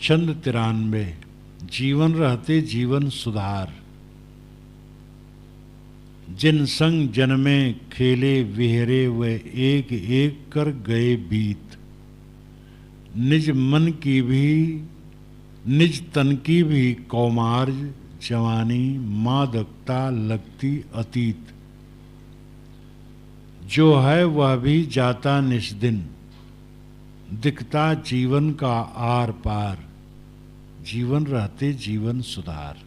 छंद 93। जीवन रहते जीवन सुधार। जिन संग जन्मे खेले विहरे वे एक एक कर गए बीत। निज मन की भी निज तन की भी कौमार्ज जवानी मादकता लगती अतीत। जो है वह भी जाता निस्दिन दिखता जीवन का आर पार। जीवन रहते जीवन सुधार।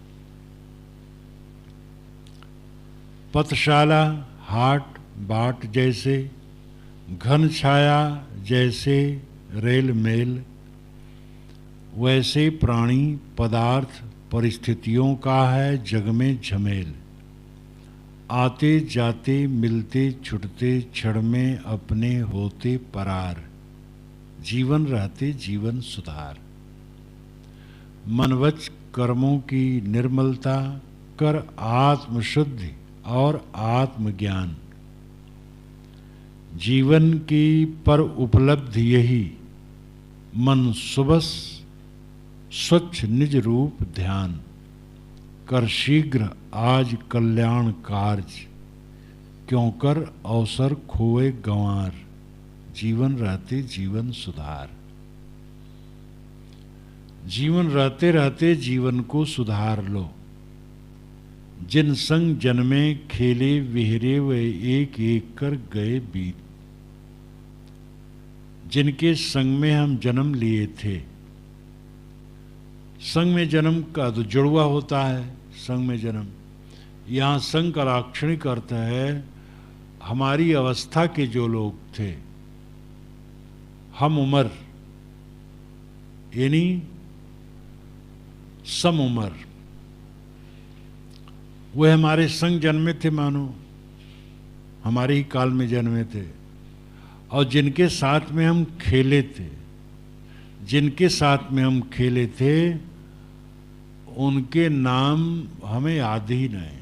पथशाला हाट बाट जैसे घन छाया जैसे रेल मेल वैसे प्राणी पदार्थ परिस्थितियों का है जग में झमेल। आते जाते मिलते छुटते क्षण में अपने होते परार। जीवन रहते जीवन सुधार। मनवच कर्मों की निर्मलता कर आत्मशुद्धि और आत्मज्ञान। जीवन की पर उपलब्धि यही मन सुबस स्वच्छ निज रूप ध्यान। कर शीघ्र आज कल्याण कार्य क्यों कर अवसर खोए गंवार। जीवन रहते जीवन सुधार। जीवन रहते रहते जीवन को सुधार लो। जिन संग जन्मे खेले विहरे वे एक एक कर गए बीत। जिनके संग में हम जन्म लिए थे। संग में जन्म का तो जुड़वा होता है। संग में जन्म यहाँ संग का लाक्षणिक अर्थ है हमारी अवस्था के जो लोग थे। हम उम्र यानी सम उम्र वे हमारे संग जन्मे थे, मानो हमारे ही काल में जन्मे थे। और जिनके साथ में हम खेले थे, जिनके साथ में हम खेले थे उनके नाम हमें याद ही नहीं।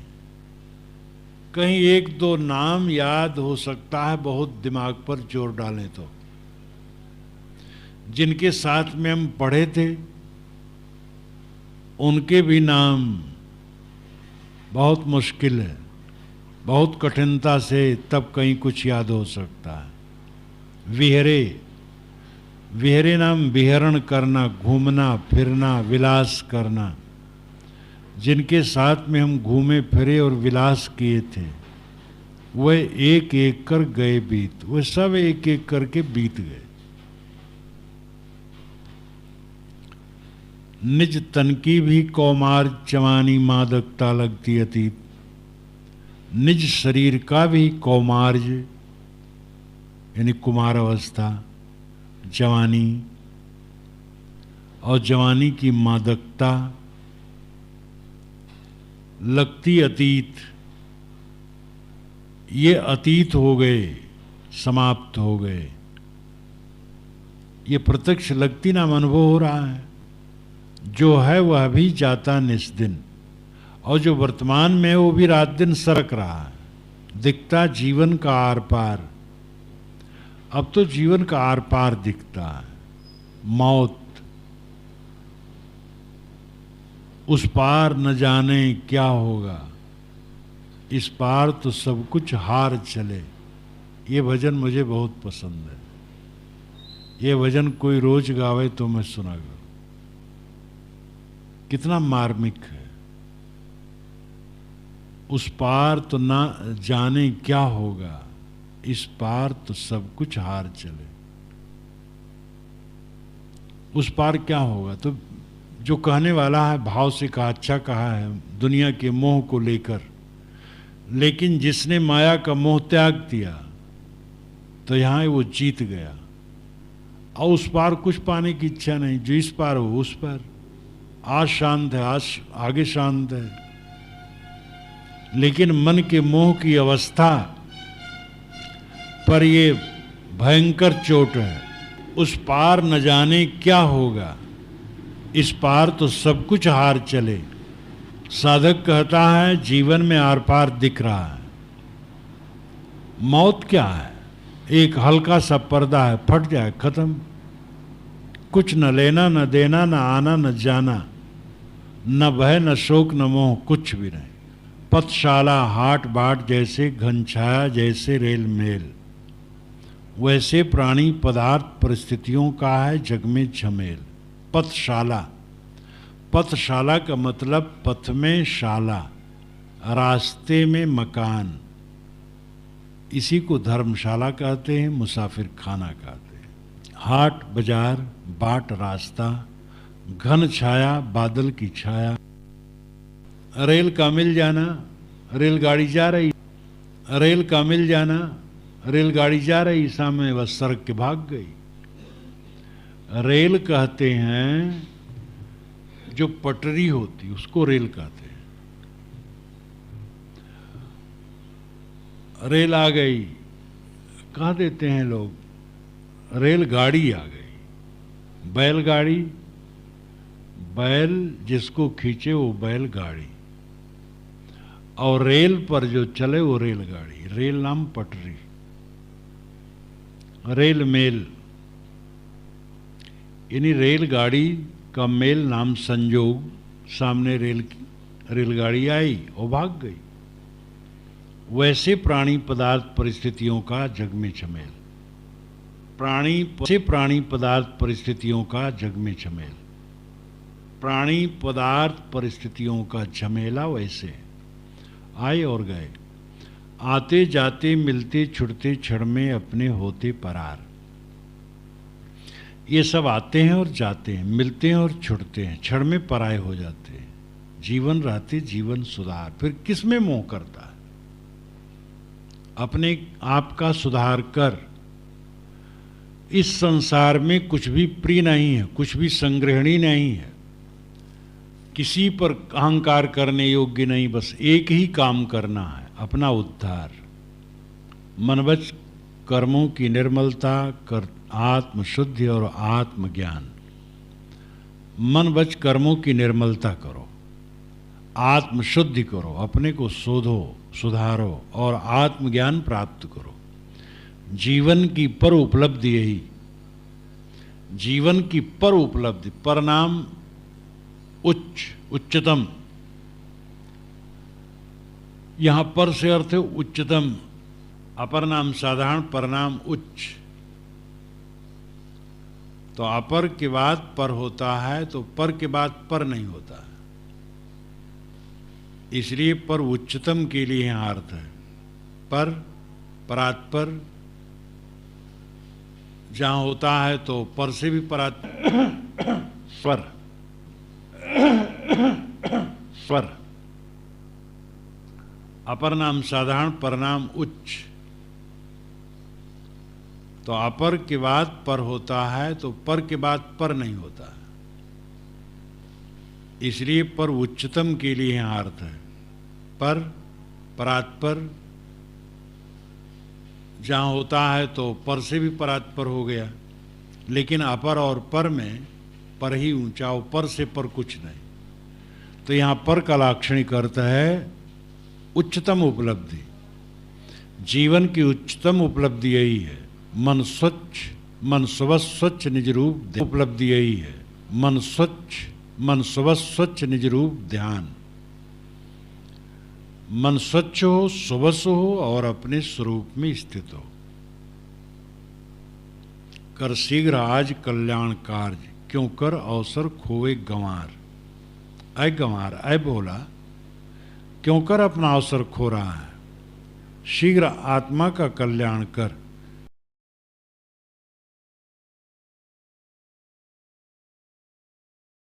कहीं एक दो नाम याद हो सकता है बहुत दिमाग पर जोर डालें तो। जिनके साथ में हम पढ़े थे उनके भी नाम बहुत मुश्किल है, बहुत कठिनता से तब कहीं कुछ याद हो सकता है। विहरे, विहरे नाम विहरण करना, घूमना फिरना, विलास करना। जिनके साथ में हम घूमे फिरे और विलास किए थे वह एक एक कर गए बीत। वह सब एक एक करके बीत गए। निज तन की भी कौमार जवानी मादकता लगती अतीत। निज शरीर का भी कौमार्ज यानी कुमार अवस्था, जवानी और जवानी की मादकता लगती अतीत। ये अतीत हो गए, समाप्त हो गए। ये प्रत्यक्ष लगती नाम अनुभव हो रहा है। जो है वह भी जाता निस्दिन और जो वर्तमान में है वो भी रात दिन सरक रहा है। दिखता जीवन का आर पार। अब तो जीवन का आर पार दिखता है। मौत, उस पार न जाने क्या होगा, इस पार तो सब कुछ हार चले। ये भजन मुझे बहुत पसंद है। ये भजन कोई रोज गावे तो मैं सुना करूं। कितना मार्मिक है। उस पार तो ना जाने क्या होगा, इस पार तो सब कुछ हार चले। उस पार क्या होगा तो जो कहने वाला है भाव से कहा, अच्छा कहा है दुनिया के मोह को लेकर। लेकिन जिसने माया का मोह त्याग दिया तो यहाँ वो जीत गया। और उस पार कुछ पाने की इच्छा नहीं। जो इस पार हो उस पार। आज शांत है, आज आगे शांत है। लेकिन मन के मोह की अवस्था पर ये भयंकर चोट है। उस पार न जाने क्या होगा, इस पार तो सब कुछ हार चले। साधक कहता है जीवन में आर पार दिख रहा है। मौत क्या है? एक हल्का सा पर्दा है, फट जाए, खत्म। कुछ न लेना न देना, न आना न जाना, न भय न शोक न मोह, कुछ भी नहीं। पथशाला हाट बाट जैसे, घन छाया जैसे रेल मेल, वैसे प्राणी पदार्थ परिस्थितियों का है जग में झमेल। पथशाला, पथशाला का मतलब पथ में शाला, रास्ते में मकान, इसी को धर्मशाला कहते हैं, मुसाफिर खाना कहते हैं। हाट बाजार, बाट रास्ता, घन छाया बादल की छाया, रेल का मिल जाना, रेलगाड़ी जा रही, रेल का मिल जाना, रेलगाड़ी जा रही, सामने बस सड़क के भाग गई। रेल कहते हैं जो पटरी होती उसको रेल कहते हैं। रेल आ गई, कह देते हैं लोग, रेलगाड़ी आ गई। बैलगाड़ी, बैल जिसको खींचे वो बैलगाड़ी, और रेल पर जो चले वो रेलगाड़ी। रेल नाम पटरी, रेल मेल, यानी रेलगाड़ी का मेल नाम संयोग, सामने रेलगाड़ी आई और भाग गई। वैसे प्राणी पदार्थ परिस्थितियों का जग में झमेल, प्राणी पदार्थ परिस्थितियों का जग में झमेल, प्राणी पदार्थ परिस्थितियों का झमेला वैसे आए और गए, आते जाते मिलते छुटते क्षण में अपने होते परार। ये सब आते हैं और जाते हैं, मिलते हैं और छुटते हैं, क्षण में पराये हो जाते हैं। जीवन रहते जीवन सुधार, फिर किस में मोह करता है? अपने आप का सुधार कर। इस संसार में कुछ भी प्रिय नहीं है, कुछ भी संग्रहणीय नहीं है, किसी पर अहंकार करने योग्य नहीं, बस एक ही काम करना है, अपना उद्धार। मनवच कर्मों की निर्मलता कर, आत्मशुद्धि और आत्मज्ञान। मन वच कर्मों की निर्मलता करो, आत्मशुद्धि करो, अपने को शोधो, सुधारो और आत्मज्ञान प्राप्त करो। जीवन की पर उपलब्धि यही, जीवन की पर उपलब्धि, परनाम उच्च, उच्चतम। यहां पर से अर्थ है उच्चतम, अपर नाम साधारण, परनाम उच्च। तो अपर के बाद पर होता है, तो पर के बाद पर नहीं होता, इसलिए पर उच्चतम के लिए यहां अर्थ है। पर, परात्पर, जहां होता है तो पर से भी परात स्वर, स्वर। अपर नाम साधारण, परनाम उच्च। तो अपर के बाद पर होता है, तो पर के बाद पर नहीं होता, इसलिए पर उच्चतम के लिए यहां अर्थ है। पर, परात्पर, जहां होता है तो पर से भी परात्पर हो गया, लेकिन अपर और पर में पर ही ऊंचा, पर से पर कुछ नहीं। तो यहां पर का लाक्षणिक अर्थ है उच्चतम उपलब्धि। जीवन की उच्चतम उपलब्धि यही है। मन स्वच्छ, मन स्वच्छ, स्वच्छ निज रूप उपलब्धि यही है। मन स्वच्छ, मन स्वच्छ, स्वच्छ निज रूप ध्यान। मन स्वच्छ हो, स्वच्छ हो और अपने स्वरूप में स्थित हो। कर शीघ्र आज कल्याण कार्य, क्यों कर अवसर खोए गंवार। ऐ गंवार, ऐ बोला, क्यों कर अपना अवसर खो रहा है? शीघ्र आत्मा का कल्याण कर,